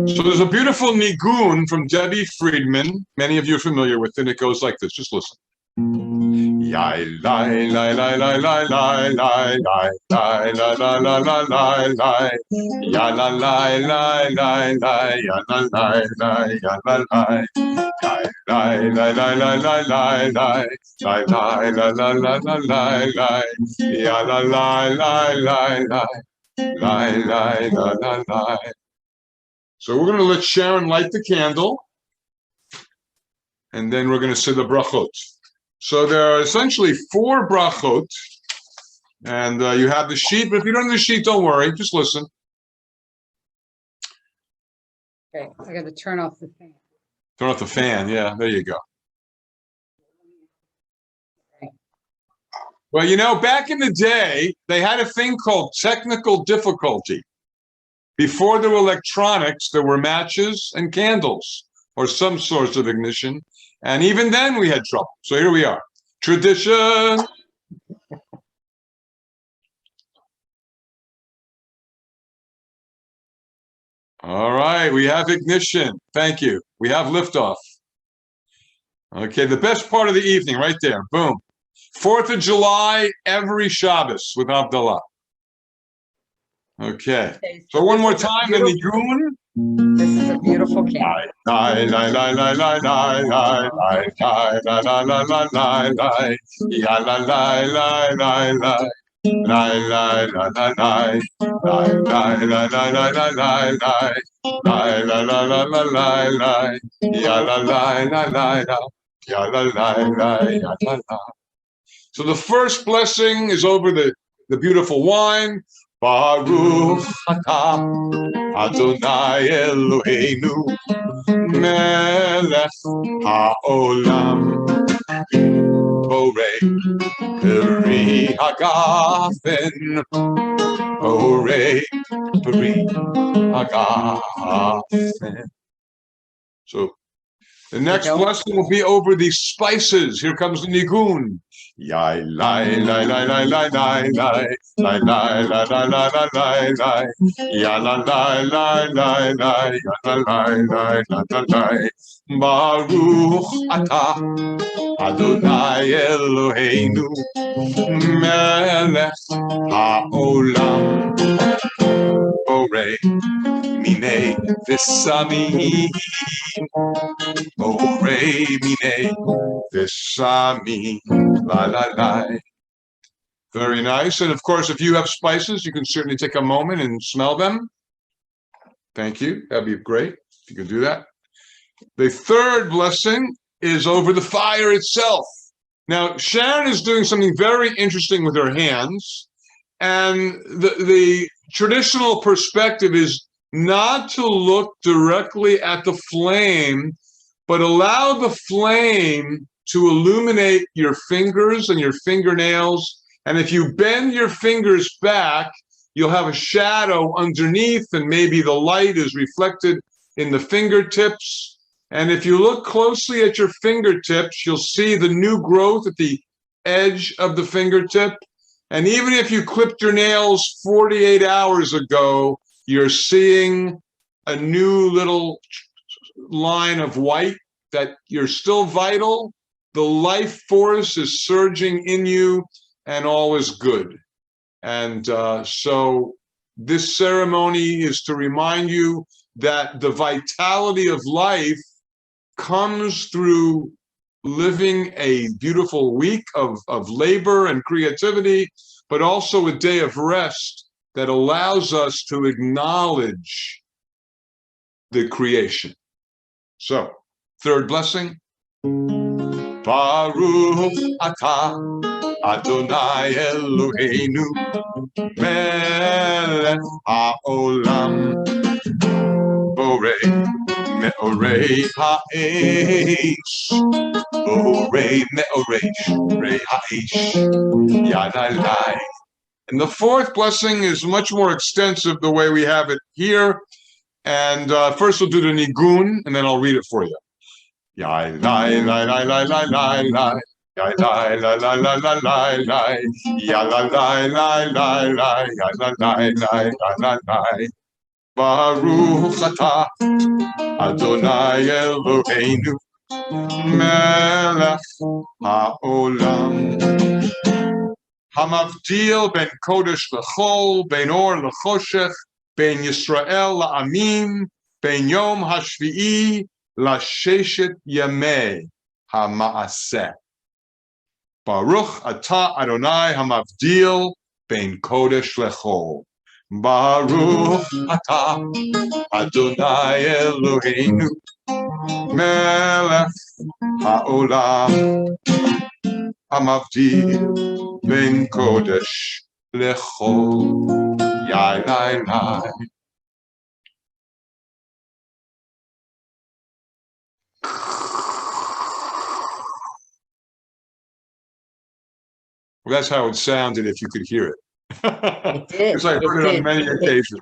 So there's a beautiful nigun from Debbie Friedman. Many of you are familiar with it. It goes like this. Just listen. Yai lai lai lai lai lai lai lai lai lai la la la la lai lai ya la lai lai lai lai ya la lai lai ya la lai lai lai lai lai lai lai lai lai lai la la la la lai lai ya la lai lai lai lai lai la la lai. So we're going to let Sharon light the candle, and then we're going to say the brachot. So there are essentially 4 brachot, and you have the sheet, but if you don't have the sheet, don't worry, just listen. Okay, I got to turn off the fan. Turn off the fan, yeah, there you go. Well, you know, back in the day, they had a thing called technical difficulty. Before there were electronics, there were matches and candles, or some source of ignition. And even then we had trouble. So here we are. Tradition. All right, we have ignition. Thank you. We have liftoff. Okay, the best part of the evening right there. Boom. 4th of July, every Shabbos with Havdalah. Okay. So one more time, the nigun. This is a beautiful candle. Lai lai lai lai lai lai lai lai lai la la la la lai lai ya la lai lai lai lai lai lai la la lai lai lai la la la la lai lai lai la la la la lai lai ya la lai la lai la ya la lai lai ya la la. So the first blessing is over the beautiful wine. Baruch atah Adonai Eloheinu melech haolam borei peri hagafen borei peri hagafen. So the next blessing will be over these spices. Here comes the nigun. Yai lai lai lai lai lai lai lai lai lai lai lai lai lai lai ya la lai lai lai lai ya la lai lai lai lai Baruch atah Adonai Eloheinu melech haolam borei minei v'samim borei minei v'samim la la la. Very nice. And of course, if you have spices, you can certainly take a moment and smell them. Thank you. That'd be great if you could do that. The third blessing is over the fire itself. Now, Sharon is doing something very interesting with her hands. And the traditional perspective is not to look directly at the flame, but allow the flame to illuminate your fingers and your fingernails. And if you bend your fingers back, you'll have a shadow underneath, and maybe the light is reflected in the fingertips. And if you look closely at your fingertips, you'll see the new growth at the edge of the fingertip. And even if you clipped your nails 48 hours ago, you're seeing a new little line of white, that you're still vital. The life force is surging in you, and all is good. And so this ceremony is to remind you that the vitality of life comes through living a beautiful week of labor and creativity, but also a day of rest that allows us to acknowledge the creation. So, third blessing. Baruch atah Adonai Eloheinu melech haolam borei me'orei ha'esh borei me'orei ha'esh yadalai. And the fourth blessing is much more extensive the way we have it here. And first we'll do the nigun, and then I'll read it for you. Yai lai lai lai lai lai lai lai. Yai lai lai lai lai lai lai lai. Ya lai lai lai lai lai. Ya lai lai lai lai lai. Baruch atah Adonai Eloheinu melech haolam. Hamavdil ben kodesh lechol, ben or lechoshech, ben Yisrael la'amim, ben yom hashvi'i la'sheshet yamei ha'ma'aseh. Baruch atah Adonai hamavdil ben kodesh lechol. Baruch atah Adonai Eloheinu melech ha'olam. Hamavdil ben kodesh lechol. Yai lai lai. Well, that's how it sounded if you could hear it. It did. Because I heard it on many occasions.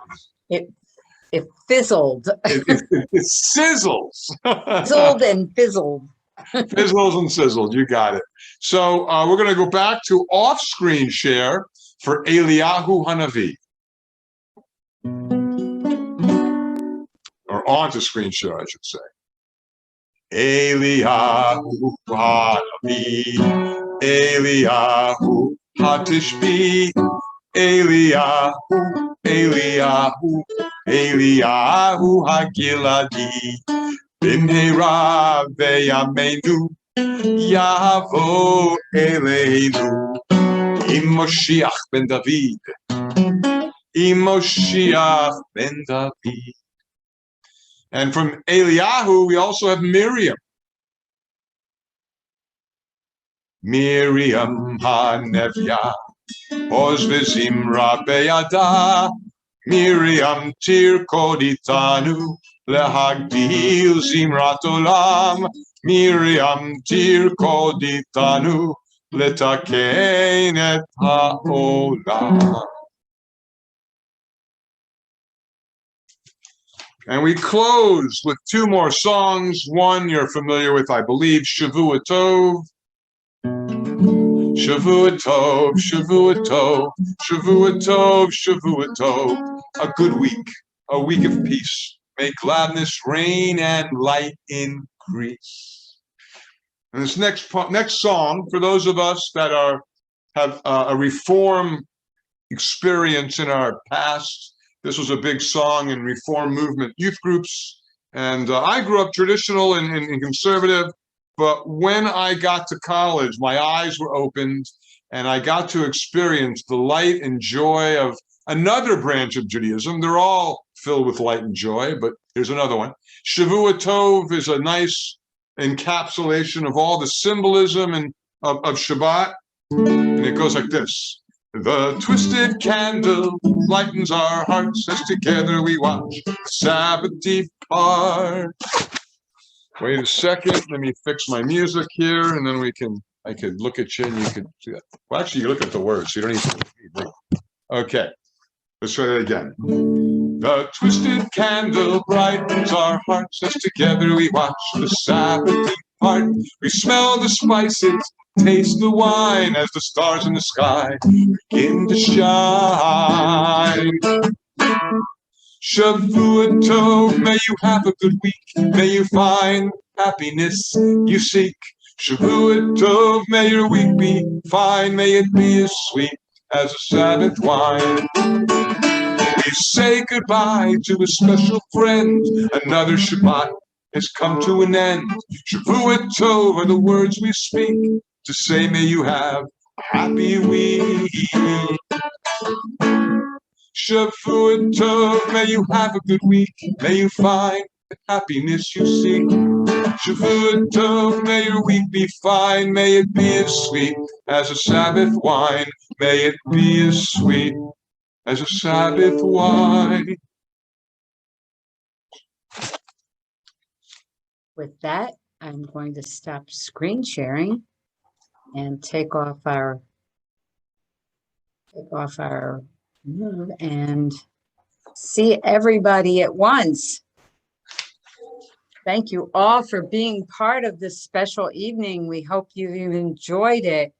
It fizzled. It sizzles. Fizzled and fizzled. Fizzles and sizzled. You got it. So we're going to go back to off-screen share for Eliyahu Hanavi. Or onto screen share, I should say. Eliyahu Hanavi. Eliyahu Hatishbi. Eliyahu, Eliyahu, Eliyahu Hagiladi. Bimhera veyamenu Yavo Eleinu. Imoshiach ben David. Imoshiach ben David. And from Eliyahu, we also have Miriam. Miriam HaNevyah. Oz v'zimra beyada. Miriam tirkoditanu. Lehagdil zimrat olam. Miriam tirkoditanu. Letaken et ha'olam. And we close with two more songs. One you're familiar with, I believe, Shavua Tov. Shavua Tov, Shavua Tov, Shavua Tov, Shavua Tov. A good week, a week of peace. May gladness reign and light increase. And this next song, for those of us that have a reform experience in our past, this was a big song in reform movement youth groups. And I grew up traditional and conservative, but when I got to college, my eyes were opened and I got to experience the light and joy of another branch of Judaism. They're all filled with light and joy, but here's another one. Shavua Tov is a nice encapsulation of all the symbolism and of Shabbat, and it goes like this. The twisted candle lightens our hearts as together we watch the Sabbath depart. Wait a second, let me fix my music here, and then I could look at you and you could see that. Well, actually, you look at the words, so you don't need to read. Okay, let's try that again. The twisted candle brightens our hearts as together we watch the Sabbath depart. We smell the spices, taste the wine as the stars in the sky begin to shine. Shavua Tov, may you have a good week. May you find happiness you seek. Shavua Tov, may your week be fine. May it be as sweet as a Sabbath wine. We say goodbye to a special friend. Another Shabbat has come to an end. Shavua Tov are the words we speak to say may you have a happy week. Shavua Tov, may you have a good week. May you find the happiness you seek. Shavua Tov, may your week be fine. May it be as sweet as a Sabbath wine. May it be as sweet as a Sabbath wine. With that, I'm going to stop screen sharing and take off our move and see everybody at once. Thank you all for being part of this special evening. We hope you enjoyed it.